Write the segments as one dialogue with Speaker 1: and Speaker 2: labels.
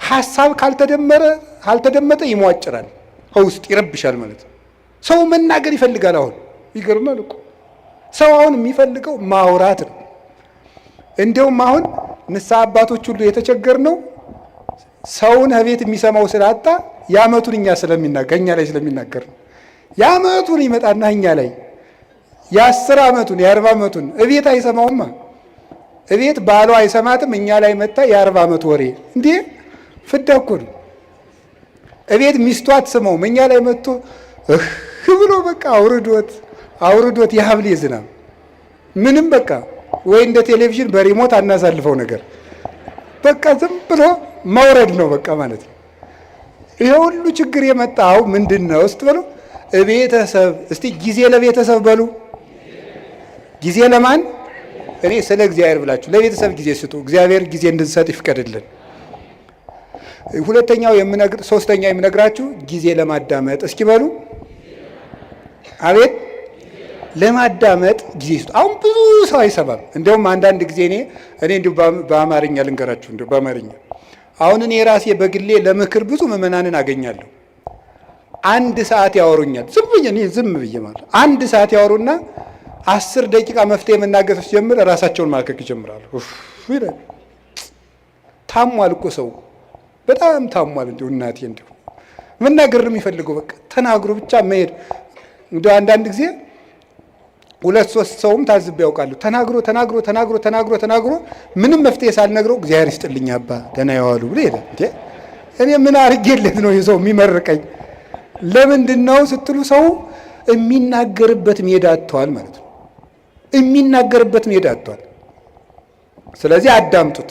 Speaker 1: ሐሳብ ካልተደመጠ ይሟጭራል፣ ውስጥ ይረብሻል ማለት ነው። ሰው መናገር ይፈልጋል። አሁን ይገርማል እኮ ሰው አሁን የሚፈልገው ማውራት ነው። እንደውም አሁን ንስሐ አባቶች ሁሉ የተቸገርነው ሰውን ቤት የሚሰማው ስላጣ የዓመቱን እኛ ላይ ስለሚናገር ነው። የዓመቱን ይመጣና እኛ ላይ የ10 ዓመቱን የ40 ዓመቱን እቤት አይሰማውማ። እቤት ባሏ አይሰማትም፣ እኛ ላይ መጣ የ40 ዓመት ወሬ እንዴ! ፍዳ እኮ ነው። እቤት ሚስቱ አትሰማውም፣ እኛ ላይ መጥቶ ብሎ በቃ አውርዶት የሀብሌ ዝናብ ምንም በቃ ወይ እንደ ቴሌቪዥን በሪሞት አናሳልፈው ነገር በቃ ዝም ብሎ መውረድ ነው በቃ ማለት ነው። ይሄ ሁሉ ችግር የመጣው ምንድን ነው ስትበሉ ቤተሰብ። እስቲ ጊዜ ለቤተሰብ በሉ። ጊዜ ለማን? እኔ ስለ እግዚአብሔር ብላችሁ ለቤተሰብ ጊዜ ስጡ። እግዚአብሔር ጊዜ እንድንሰጥ ይፍቀድልን። ሶስተኛው የምነግራችሁ ጊዜ ለማዳመጥ እስኪ በሉ። አቤት ለማዳመጥ ጊዜ ስጡ። አሁን ብዙ ሰው አይሰማም። እንደውም አንዳንድ ጊዜ እኔ እንዲሁ በአማርኛ ልንገራችሁ፣ እንዲሁ በአማርኛ አሁን እኔ ራሴ በግሌ ለምክር ብዙ ምዕመናንን አገኛለሁ። 1 ሰዓት ያወሩኛል። ዝም ብዬ ማለት 1 ሰዓት ያወሩና 10 ደቂቃ መፍትሄ መናገር ሲጀምር ራሳቸውን ማከክ ይጀምራሉ። ታሟል እኮ ሰው በጣም ታሟል። እንዲሁ እናቴ እንዲሁ መናገር ነው የሚፈልገው። በቃ ተናግሮ ብቻ መሄድ። እንዲሁ አንዳንድ ጊዜ 2-3 ሰውም ታዝብ ያውቃሉ። ተናግሮ ምንም መፍትሄ ሳልነግረው እግዚአብሔር ይስጥልኝ አባ ደህና ያዋሉ ብሎ ሄደ። እኔ ምን አድርጌለት ነው የሰው የሚመርቀኝ? ለምንድን ነው ስትሉ ሰው የሚናገርበት ሜዳ አጥቷል ማለት ነው። የሚናገርበት ሜዳ አጥቷል። ስለዚህ አዳምጡት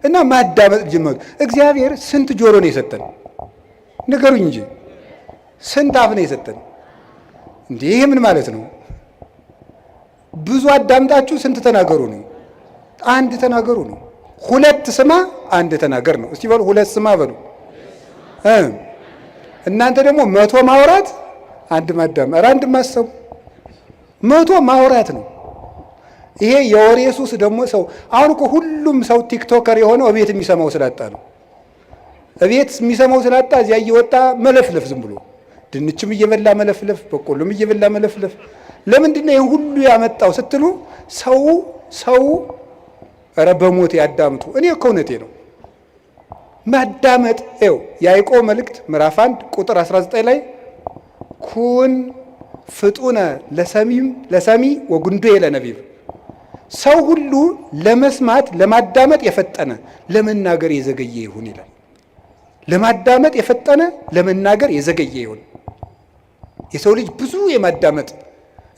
Speaker 1: እና ማዳመጥ ጀመሩ። እግዚአብሔር ስንት ጆሮ ነው የሰጠን? ንገሩኝ እንጂ ስንት አፍ ነው የሰጠን? እንዴ ይሄ ምን ማለት ነው? ብዙ አዳምጣችሁ ስንት ተናገሩ ነው? 1 ተናገሩ ነው። 2 ስማ 1 ተናገር ነው። እስቲ በሉ 2 ስማ በሉ። እናንተ ደግሞ 100 ማውራት 1 ማዳመጥ። 1 ማሰቡ 100 ማውራት ነው። ይሄ የወሬ ሱስ ደግሞ ሰው አሁን እኮ ሁሉም ሰው ቲክቶከር የሆነው እቤት የሚሰማው ስላጣ ነው። እቤት የሚሰማው ስላጣ እዚያ እየወጣ መለፍለፍ፣ ዝም ብሎ ድንችም እየበላ መለፍለፍ፣ በቆሎም እየበላ መለፍለፍ። ለምንድን ነው ይሄን ሁሉ ያመጣው ስትሉ ሰው ኧረ በሞት ያዳምጡ። እኔ እኮ እውነቴ ነው። ማዳመጥ ይኸው ያዕቆብ መልእክት ምዕራፍ 1 ቁጥር 19 ላይ ኩን ፍጡነ ለሰሚ ወጉንዶ ለነቢብ፣ ሰው ሁሉ ለመስማት ለማዳመጥ የፈጠነ ለመናገር የዘገየ ይሁን ይላል። ለማዳመጥ የፈጠነ ለመናገር የዘገየ ይሁን። የሰው ልጅ ብዙ የማዳመጥ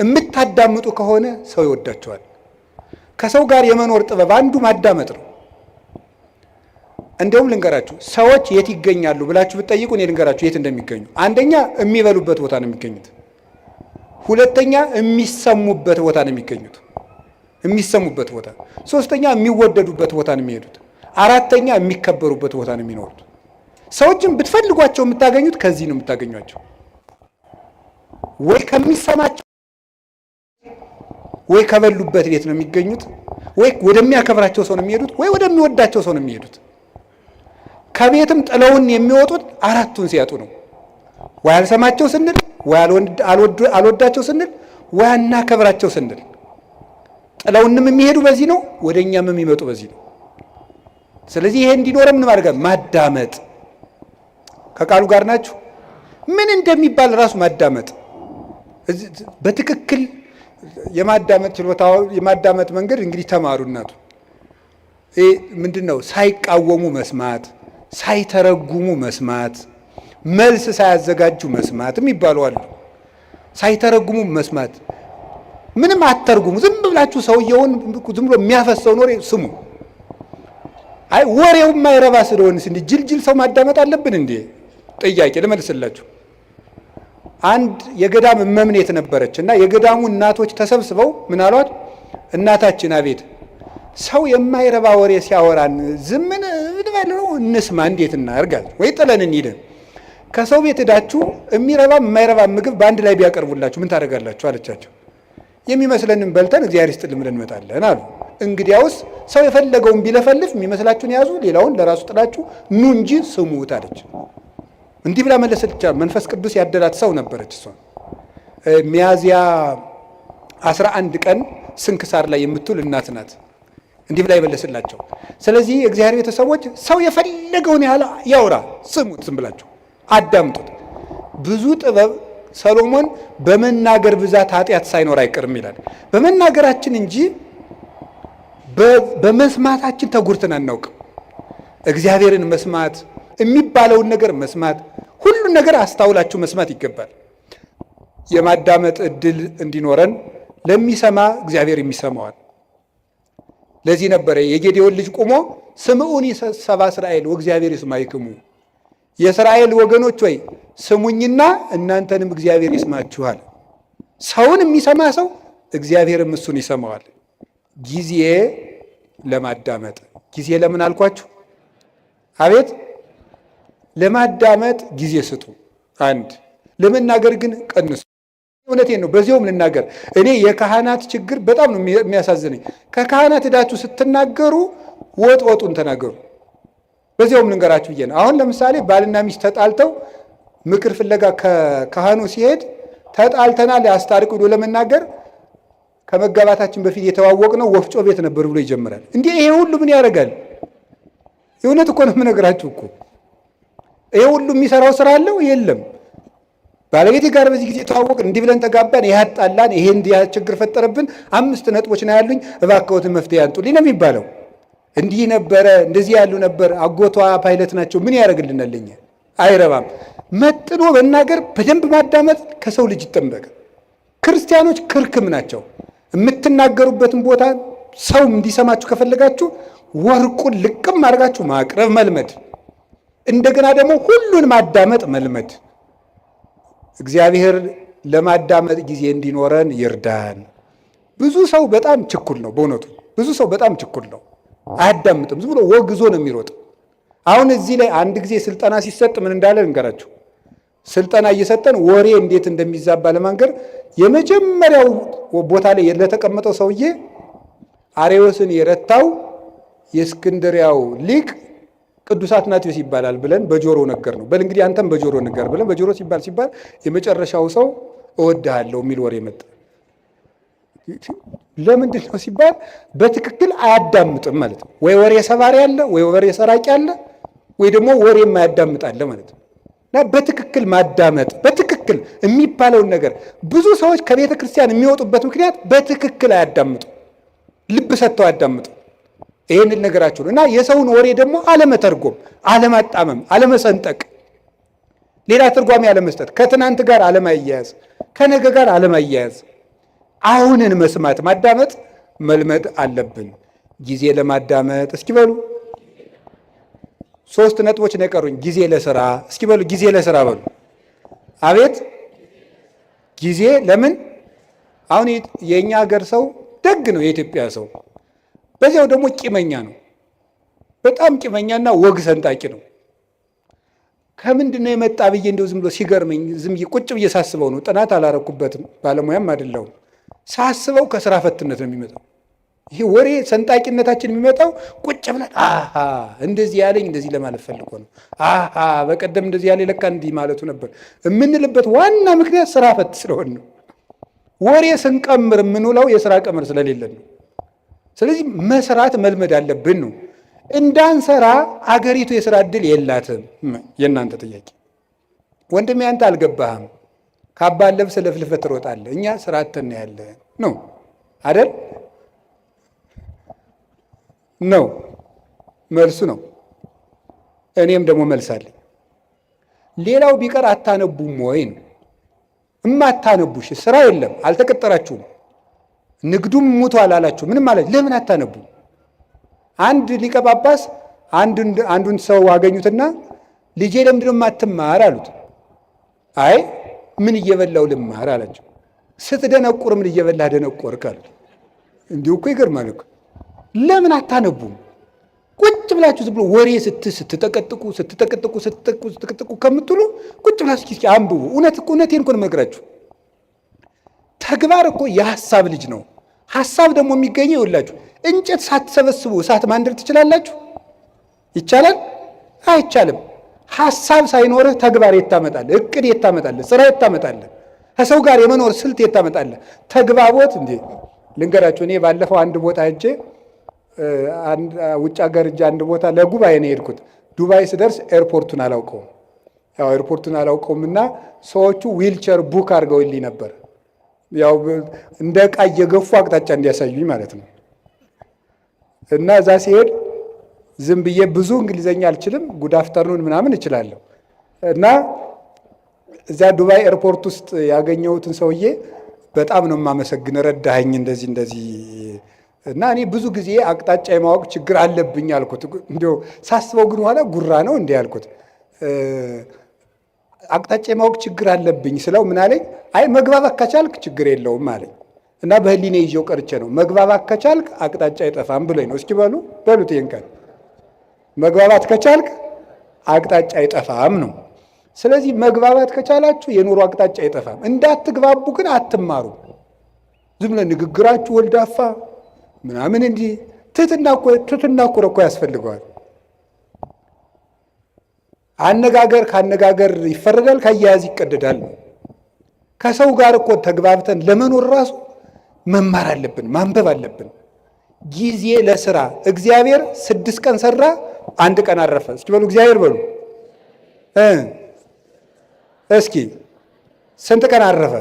Speaker 1: የምታዳምጡ ከሆነ ሰው ይወዳቸዋል። ከሰው ጋር የመኖር ጥበብ አንዱ ማዳመጥ ነው። እንደውም ልንገራችሁ፣ ሰዎች የት ይገኛሉ ብላችሁ ብትጠይቁ እኔ ልንገራችሁ የት እንደሚገኙ። አንደኛ የሚበሉበት ቦታ ነው የሚገኙት። ሁለተኛ የሚሰሙበት ቦታ ነው የሚገኙት፣ የሚሰሙበት ቦታ። ሶስተኛ የሚወደዱበት ቦታ ነው የሚሄዱት። አራተኛ የሚከበሩበት ቦታ ነው የሚኖሩት። ሰዎችን ብትፈልጓቸው የምታገኙት ከዚህ ነው የምታገኟቸው። ወይ ከሚሰማቸው ወይ ከበሉበት ቤት ነው የሚገኙት፣ ወይ ወደሚያከብራቸው ሰው ነው የሚሄዱት፣ ወይ ወደሚወዳቸው ሰው ነው የሚሄዱት። ከቤትም ጥለውን የሚወጡት 4ቱን ሲያጡ ነው። ወይ አልሰማቸው ስንል፣ ወይ አልወዳቸው ስንል፣ ወይ አናከብራቸው ስንል። ጥለውንም የሚሄዱ በዚህ ነው፣ ወደኛም የሚመጡ በዚህ ነው። ስለዚህ ይሄ እንዲኖረም ምን ማድረግ? ማዳመጥ። ከቃሉ ጋር ናችሁ? ምን እንደሚባል ራሱ ማዳመጥ በትክክል የማዳመጥ ችሎታው የማዳመጥ መንገድ እንግዲህ ተማሩ። እናቱ ይሄ ምንድነው? ሳይቃወሙ መስማት፣ ሳይተረጉሙ መስማት፣ መልስ ሳያዘጋጁ መስማት የሚባሉ አሉ። ሳይተረጉሙ መስማት፣ ምንም አትተርጉሙ። ዝም ብላችሁ ሰውየውን ዝም ብሎ የሚያፈሰውን ወሬ ስሙ። አይ ወሬው የማይረባ ስለሆነስ እንዴ ጅልጅል ሰው ማዳመጥ አለብን እንዴ? ጥያቄ ልመልስላችሁ። አንድ የገዳም እመምኔት ነበረች እና የገዳሙ እናቶች ተሰብስበው ምን አሏት? እናታችን አቤት፣ ሰው የማይረባ ወሬ ሲያወራን ዝምን ብለው እንስማ፣ እንዴት እናርጋል? ወይ ጥለን እንሂድ? ከሰው ቤት ሄዳችሁ የሚረባ የማይረባ ምግብ በአንድ ላይ ቢያቀርቡላችሁ ምን ታደርጋላችሁ አለቻቸው። የሚመስለንም በልተን እግዚአብሔር ይስጥልን ብለን እንመጣለን አሉ። እንግዲያውስ ሰው የፈለገውን ቢለፈልፍ የሚመስላችሁን ያዙ፣ ሌላውን ለራሱ ጥላችሁ ኑ እንጂ ስሙት አለች። እንዲህ ብላ መለሰች። መንፈስ ቅዱስ ያደላት ሰው ነበረች። እሷ ሚያዝያ 11 ቀን ስንክሳር ላይ የምትውል እናት ናት። እንዲህ ብላ ይመለስላቸው። ስለዚህ የእግዚአብሔር ቤተሰቦች ሰው የፈለገውን ያህል ያውራ፣ ስሙት፣ ዝም ብላችሁ አዳምጡት። ብዙ ጥበብ ሰሎሞን በመናገር ብዛት ኃጢአት ሳይኖር አይቀርም ይላል። በመናገራችን እንጂ በመስማታችን ተጉርተን አናውቅም። እግዚአብሔርን መስማት፣ የሚባለውን ነገር መስማት፣ ሁሉን ነገር አስታውላችሁ መስማት ይገባል። የማዳመጥ እድል እንዲኖረን ለሚሰማ እግዚአብሔር የሚሰማዋል። ለዚህ ነበረ የጌዴዎን ልጅ ቆሞ ስምዑኒ ሰብአ እስራኤል ወእግዚአብሔር ይስማዕክሙ፣ የእስራኤል ወገኖች ወይ ስሙኝና እናንተንም እግዚአብሔር ይስማችኋል። ሰውን የሚሰማ ሰው እግዚአብሔርም እሱን ይሰማዋል። ጊዜ ለማዳመጥ ጊዜ ለምን አልኳችሁ? አቤት ለማዳመጥ ጊዜ ስጡ። አንድ ለመናገር ግን ቀንሱ። እውነቴን ነው። በዚያውም ልናገር። እኔ የካህናት ችግር በጣም ነው የሚያሳዝነኝ። ከካህናት ሄዳችሁ ስትናገሩ ወጡን ተናገሩ። በዚያውም ልንገራችሁ ብዬ ነው። አሁን ለምሳሌ ባልና ሚስት ተጣልተው ምክር ፍለጋ ከካህኑ ሲሄድ ተጣልተናል ያስታርቅ ብሎ ለመናገር ከመጋባታችን በፊት የተዋወቅነው ወፍጮ ቤት ነበር ብሎ ይጀምራል። እንዲህ ይሄ ሁሉ ምን ያደርጋል? የእውነት እኮ ነው የምነግራችሁ እኮ ይሄ ሁሉ የሚሰራው ስራ አለው የለም። ባለቤቴ ጋር በዚህ ጊዜ ተዋወቅን፣ እንዲህ ብለን ተጋባን፣ ያጣላን፣ ይሄ እንዲህ ችግር ፈጠረብን፣ 5 ነጥቦች ነው ያሉኝ፣ እባክዎትን መፍትሄ ያንጡልኝ ነው የሚባለው። እንዲህ ነበረ፣ እንደዚህ ያሉ ነበር፣ አጎቷ ፓይለት ናቸው፣ ምን ያደርግልናል? ለኛ አይረባም። መጥኖ መናገር፣ በደንብ ማዳመጥ ከሰው ልጅ ይጠበቃል። ክርስቲያኖች ክርክም ናቸው። የምትናገሩበትን ቦታ ሰው እንዲሰማችሁ ከፈለጋችሁ ወርቁን ልቅም አድርጋችሁ ማቅረብ መልመድ፣ እንደገና ደግሞ ሁሉን ማዳመጥ መልመድ። እግዚአብሔር ለማዳመጥ ጊዜ እንዲኖረን ይርዳን። ብዙ ሰው በጣም ችኩል ነው። በእውነቱ ብዙ ሰው በጣም ችኩል ነው፣ አያዳምጥም። ዝም ብሎ ወግዞ ነው የሚሮጥ። አሁን እዚህ ላይ አንድ ጊዜ ስልጠና ሲሰጥ ምን እንዳለ እንገራችሁ። ስልጠና እየሰጠን ወሬ እንዴት እንደሚዛባ ለማንገር የመጀመሪያው ቦታ ላይ ለተቀመጠው ሰውዬ አርዮስን የረታው የእስክንድሪያው ሊቅ ቅዱስ አትናቴዎስ ይባላል ብለን በጆሮ ነገር ነው። በል እንግዲህ አንተም በጆሮ ነገር ብለን በጆሮ ሲባል የመጨረሻው ሰው እወድሃለሁ የሚል ወሬ መጣ። ለምንድን ነው ሲባል በትክክል አያዳምጥም ማለት ነው። ወይ ወሬ ሰባሪ አለ፣ ወይ ወሬ ሰራቂ አለ፣ ወይ ደግሞ ወሬ የማያዳምጥ አለ ማለት ነው። እና በትክክል ማዳመጥ፣ በትክክል የሚባለውን ነገር ብዙ ሰዎች ከቤተ ክርስቲያን የሚወጡበት ምክንያት በትክክል አያዳምጡ፣ ልብ ሰጥተው አያዳምጡ። ይህንን ነገራችሁ ነው። እና የሰውን ወሬ ደግሞ አለመተርጎም፣ አለማጣመም፣ አለመሰንጠቅ፣ ሌላ ትርጓሜ አለመስጠት፣ ከትናንት ጋር አለማያያዝ፣ ከነገ ጋር አለማያያዝ፣ አሁንን መስማት ማዳመጥ መልመድ አለብን። ጊዜ ለማዳመጥ እስኪ በሉ 3 ነጥቦች ነው የቀሩኝ። ጊዜ ለስራ እስኪ በሉ ጊዜ ለስራ በሉ። አቤት ጊዜ ለምን? አሁን የእኛ ሀገር ሰው ደግ ነው፣ የኢትዮጵያ ሰው በዚያው ደግሞ ቂመኛ ነው። በጣም ቂመኛና ወግ ሰንጣቂ ነው። ከምንድን ነው የመጣ ብዬ እንደው ዝም ብሎ ሲገርመኝ ዝም ብዬ ቁጭ ብዬ ሳስበው ነው። ጥናት አላረኩበትም፣ ባለሙያም አይደለሁም። ሳስበው ከስራ ፈትነት ነው የሚመጣው። ይሄ ወሬ ሰንጣቂነታችን የሚመጣው ቁጭ ብለን እንደዚህ ያለኝ እንደዚህ ለማለት ፈልጎ ነው፣ በቀደም እንደዚህ ያለኝ ለካ እንዲህ ማለቱ ነበር የምንልበት ዋና ምክንያት ስራ ፈት ስለሆን ነው። ወሬ ስንቀምር የምንውለው የስራ ቀመር ስለሌለን ነው። ስለዚህ መስራት መልመድ አለብን ነው። እንዳንሰራ አገሪቱ የስራ እድል የላትም። የእናንተ ጥያቄ ወንድሜ፣ አንተ አልገባህም። ካባን ለብሰህ ለፍልፈህ ትሮጣለህ፣ እኛ ስራ አተን ያለ ነው አይደል? ነው መልሱ ነው። እኔም ደግሞ መልሳለኝ። ሌላው ቢቀር አታነቡም ወይ ነው። እማታነቡሽ ስራ የለም፣ አልተቀጠራችሁም፣ ንግዱም ሙቷል አላችሁ። ምንም ማለት ለምን አታነቡ? አንድ ሊቀ ጳጳስ አንዱን ሰው አገኙትና ልጄ ለምንድን ነው የማትማር አሉት። አይ ምን እየበላው ልማር አላቸው። ስትደነቁር ምን እየበላህ ደነቆርክ አሉት። እንዲሁ እኮ ይገርማል እኮ። ለምን አታነቡም? ቁጭ ብላችሁ ዝም ብሎ ወሬ ስትጠቀጥቁ ከምትሉ ቁጭ ብላችሁ እስኪ አንብቡ። እውነቴን እኮ ነው የምነግራችሁ። ተግባር እኮ የሐሳብ ልጅ ነው። ሐሳብ ደግሞ የሚገኘው ይኸውላችሁ እንጨት ሳትሰበስቡ እሳት ማንደድ ትችላላችሁ? ይቻላል? አይቻልም። ሐሳብ ሳይኖርህ ተግባር የት ታመጣለህ? እቅድ የት ታመጣለህ? ስራ የት ታመጣለህ? ከሰው ጋር የመኖር ስልት የት ታመጣለህ? ተግባቦት እንዴ! ልንገራችሁ፣ እኔ ባለፈው አንድ ቦታ ሄጄ ውጭ ሀገር ሄጄ አንድ ቦታ ለጉባኤ ነው የሄድኩት። ዱባይ ስደርስ ኤርፖርቱን አላውቀውም። ያው ኤርፖርቱን አላውቀውምና ሰዎቹ ዊልቸር ቡክ አድርገውልኝ ነበር። ያው እንደ ዕቃ እየገፉ አቅጣጫ እንዲያሳዩኝ ማለት ነው። እና እዛ ሲሄድ ዝም ብዬ ብዙ እንግሊዘኛ አልችልም፣ ጉድ አፍተርኑን ምናምን እችላለሁ። እና እዚያ ዱባይ ኤርፖርት ውስጥ ያገኘሁትን ሰውዬ በጣም ነው የማመሰግን፣ ረዳኸኝ እንደዚህ። እና እኔ ብዙ ጊዜ አቅጣጫ የማወቅ ችግር አለብኝ አልኩት። እንዲያው ሳስበው ግን ኋላ ጉራ ነው እንዲህ ያልኩት። አቅጣጫ የማወቅ ችግር አለብኝ ስለው ምን አለኝ? አይ መግባባት ከቻልክ ችግር የለውም አለኝ። እና በህሊኔ ይዤው ቀርቼ ነው መግባባት ከቻልክ አቅጣጫ አይጠፋም ብሎኝ ነው። እስኪ በሉት ይሄን ቃል መግባባት ከቻልክ አቅጣጫ አይጠፋም ነው። ስለዚህ መግባባት ከቻላችሁ የኑሮ አቅጣጫ አይጠፋም። እንዳትግባቡ ግን አትማሩ። ዝም ብለ ንግግራችሁ ወልዳፋ ምናምን እንዲህ ትትና እኮ ያስፈልገዋል። አነጋገር ካነጋገር ይፈረዳል፣ ከአያያዝ ይቀደዳል ነው። ከሰው ጋር እኮ ተግባብተን ለመኖር ራሱ መማር አለብን፣ ማንበብ አለብን። ጊዜ ለስራ እግዚአብሔር 6 ቀን ሰራ፣ 1 ቀን አረፈ። እስኪ በሉ እግዚአብሔር በሉ። እስኪ ስንት ቀን አረፈ?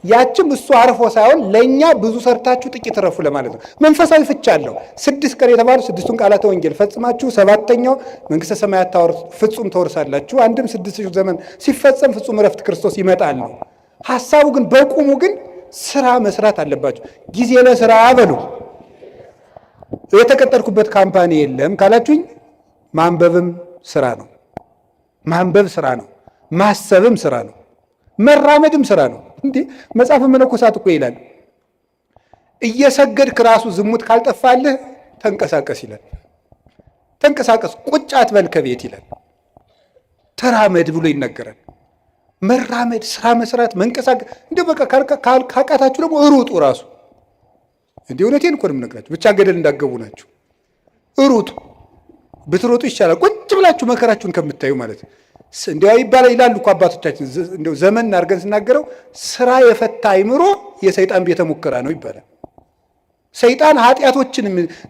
Speaker 1: ያችም እሱ አርፎ ሳይሆን ለእኛ ብዙ ሰርታችሁ ጥቂት ረፉ ለማለት ነው። መንፈሳዊ ፍቻ አለው። 6 ቀን የተባሉ 6ቱን ቃላተ ወንጌል ፈጽማችሁ 7ኛው መንግሥተ ሰማያት ፍጹም ተወርሳላችሁ። አንድም 6000 ዘመን ሲፈጸም ፍጹም እረፍት ክርስቶስ ይመጣል ነው ሐሳቡ። ግን በቁሙ ግን ስራ መስራት አለባችሁ። ጊዜ ለስራ በሉ። የተቀጠርኩበት ካምፓኒ የለም ካላችሁኝ፣ ማንበብም ስራ ነው። ማንበብ ስራ ነው። ማሰብም ስራ ነው። መራመድም ስራ ነው። እንዴ መጽሐፈ መነኮሳት እኮ ይላል እየሰገድክ ራሱ ዝሙት ካልጠፋልህ ተንቀሳቀስ ይላል። ተንቀሳቀስ፣ ቁጭ አትበል ከቤት ይላል። ተራመድ ብሎ ይነገራል። መራመድ፣ ስራ መስራት፣ መንቀሳቀስ። እንደ በቃ ካቃታችሁ ደግሞ ሩጡ ራሱ። እንዴ እውነቴን እኮ ነው የምነግራችሁ። ብቻ ገደል እንዳገቡ ናችሁ። ሩጡ፣ ብትሮጡ ይሻላል ቁጭ ብላችሁ መከራችሁን ከምታዩ ማለት ነው። እንዲያው ይላሉ እኮ አባቶቻችን። እንደው ዘመን አድርገን ስናገረው ስራ የፈታ አይምሮ የሰይጣን ቤተ ሙከራ ነው ይባላል። ሰይጣን ኃጢአቶችን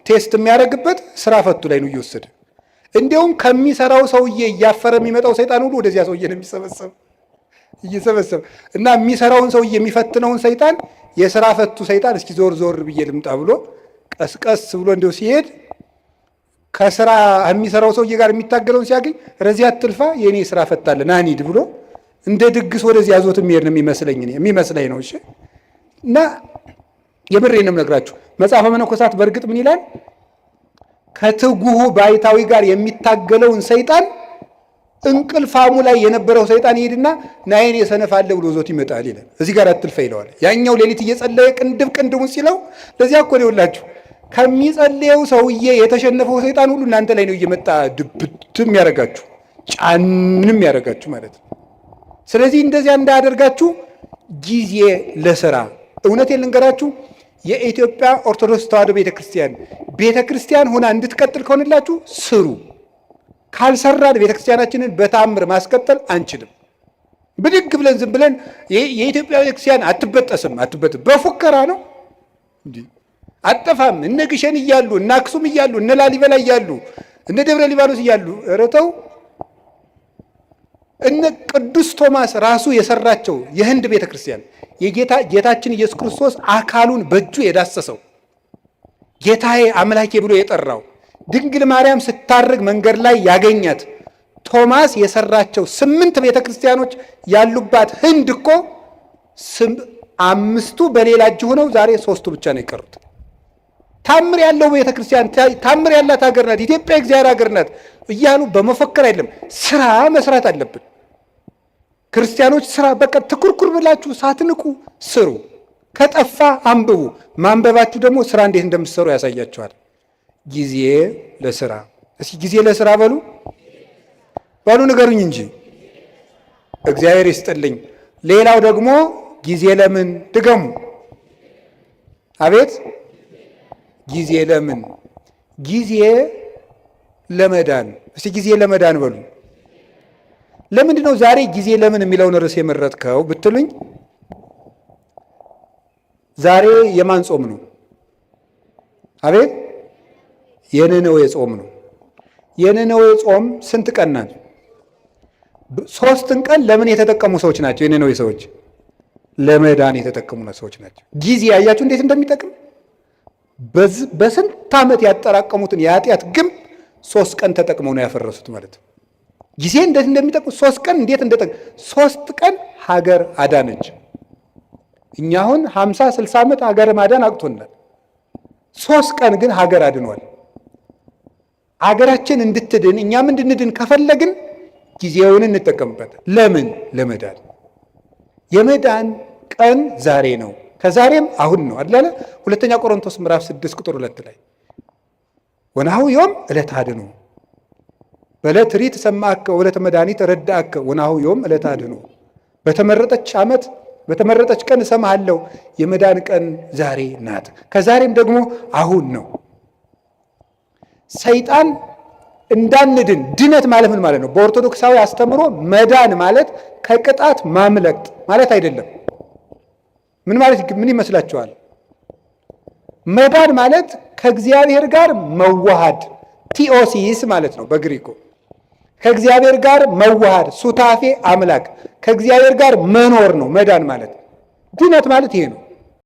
Speaker 1: ቴስት የሚያደርግበት ስራ ፈቱ ላይ ነው እየወሰደ። እንዲያውም ከሚሰራው ሰውዬ እያፈረ የሚመጣው ሰይጣን ሁሉ ወደዚያ ሰውዬ ነው እየሰበሰብ እና የሚሰራውን ሰውዬ የሚፈትነውን ሰይጣን የስራ ፈቱ ሰይጣን እስኪ ዞር ብዬ ልምጣ ብሎ ቀስቀስ ብሎ እንደው ሲሄድ ከስራ የሚሰራው ሰውዬ ጋር የሚታገለውን ሲያገኝ ረዚያ አትልፋ የኔ ስራ ፈታለ ናኒድ ብሎ እንደ ድግስ ወደዚህ ያዞት የሚሄድ ነው የሚመስለኝ ነው። እሺ እና የምሬን ነው የምነግራችሁ። መጽሐፈ መነኮሳት በእርግጥ ምን ይላል? ከትጉሁ ባይታዊ ጋር የሚታገለውን ሰይጣን እንቅልፋሙ ላይ የነበረው ሰይጣን ይሄድና ናይን የሰነፋለ ብሎ ዞት ይመጣል ይላል። እዚህ ጋር አትልፋ ይለዋል። ያኛው ሌሊት እየጸለየ ቅንድሙን ሲለው ለዚያ እኮ ነው ይውላችሁ ከሚጸልየው ሰውዬ የተሸነፈው ሰይጣን ሁሉ እናንተ ላይ ነው እየመጣ ድብትም ያደርጋችሁ ጫንም ያደርጋችሁ ማለት ነው። ስለዚህ እንደዚያ እንዳያደርጋችሁ ጊዜ ለስራ። እውነቴን ልንገራችሁ፣ የኢትዮጵያ ኦርቶዶክስ ተዋሕዶ ቤተክርስቲያን ሆና እንድትቀጥል ከሆነላችሁ ስሩ። ካልሰራን ቤተክርስቲያናችንን በተአምር ማስቀጠል አንችልም። ብድግ ብለን ዝም ብለን የኢትዮጵያ ቤተክርስቲያን አትበጠስም በፉከራ ነው እንዴ? አጠፋም። እነ ግሸን እያሉ እነ አክሱም እያሉ እነ ላሊበላ እያሉ እነ ደብረ ሊባኖስ እያሉ ረተው እነ ቅዱስ ቶማስ ራሱ የሰራቸው የህንድ ቤተክርስቲያን ጌታችን ኢየሱስ ክርስቶስ አካሉን በእጁ የዳሰሰው ጌታዬ አምላኬ ብሎ የጠራው ድንግል ማርያም ስታርግ መንገድ ላይ ያገኛት ቶማስ የሰራቸው 8 ቤተክርስቲያኖች ያሉባት ህንድ እኮ 5ቱ በሌላ እጅ ሆነው ዛሬ 3ቱ ብቻ ነው የቀሩት። ታምር ያለው ቤተክርስቲያን ታምር ያላት ሀገር ናት ኢትዮጵያ፣ እግዚአብሔር ሀገር ናት እያሉ በመፈከር አይደለም፣ ስራ መስራት አለብን። ክርስቲያኖች ስራ በቃ ትኩርኩር ብላችሁ ሳትንቁ ስሩ። ከጠፋ አንብቡ። ማንበባችሁ ደግሞ ስራ እንዴት እንደምትሰሩ ያሳያችኋል። ጊዜ ለስራ። እስኪ ጊዜ ለስራ በሉ ንገሩኝ እንጂ እግዚአብሔር ይስጥልኝ። ሌላው ደግሞ ጊዜ ለምን ድገሙ። አቤት ጊዜ ለምን? ጊዜ ለመዳን። እስቲ ጊዜ ለመዳን በሉ። ለምንድን ነው ዛሬ ጊዜ ለምን የሚለውን ርዕስ የመረጥከው ብትሉኝ፣ ዛሬ የማን ጾም ነው? አቤት፣ የነነዌ ጾም ነው። የነነዌ ጾም ስንት ቀን ናት? 3 ቀን ለምን የተጠቀሙ ሰዎች ናቸው? የነነዌ ሰዎች ለመዳን የተጠቀሙ ሰዎች ናቸው። ጊዜ ያያችሁ እንዴት እንደሚጠቅም። በስንት ዓመት ያጠራቀሙትን የኃጢአት ግንብ 3 ቀን ተጠቅመው ነው ያፈረሱት ማለት ነው። ጊዜ እንዴት እንደሚጠቅም 3 ቀን እንዴት እንደጠቅም 3 ቀን ሀገር አዳነች። እኛ አሁን 50-60 ዓመት ሀገር ማዳን አቅቶናል። 3 ቀን ግን ሀገር አድኗል። ሀገራችን እንድትድን እኛም እንድንድን ከፈለግን ጊዜውን እንጠቀምበት። ለምን? ለመዳን። የመዳን ቀን ዛሬ ነው፣ ከዛሬም አሁን ነው አይደል? ሁለተኛ ቆሮንቶስ ምዕራፍ 6 ቁጥር 2 ላይ ወናሁ ዮም ዕለተ አድኅኖ በዕለት ሪት ሰማዕከ ወዕለተ መድኃኒት ረዳእከ ወናሁ ዮም ዕለተ አድኅኖ። በተመረጠች ዓመት በተመረጠች ቀን እሰማሃለሁ፣ የመዳን ቀን ዛሬ ናት፣ ከዛሬም ደግሞ አሁን ነው። ሰይጣን እንዳንድን ድነት ማለት ምን ማለት ነው? በኦርቶዶክሳዊ አስተምሮ መዳን ማለት ከቅጣት ማምለጥ ማለት አይደለም። ምን ማለት ምን ይመስላችኋል? መዳን ማለት ከእግዚአብሔር ጋር መዋሃድ፣ ቲኦሲስ ማለት ነው በግሪኮ። ከእግዚአብሔር ጋር መዋሃድ፣ ሱታፌ አምላክ፣ ከእግዚአብሔር ጋር መኖር ነው መዳን ማለት። ድነት ማለት ይሄ ነው።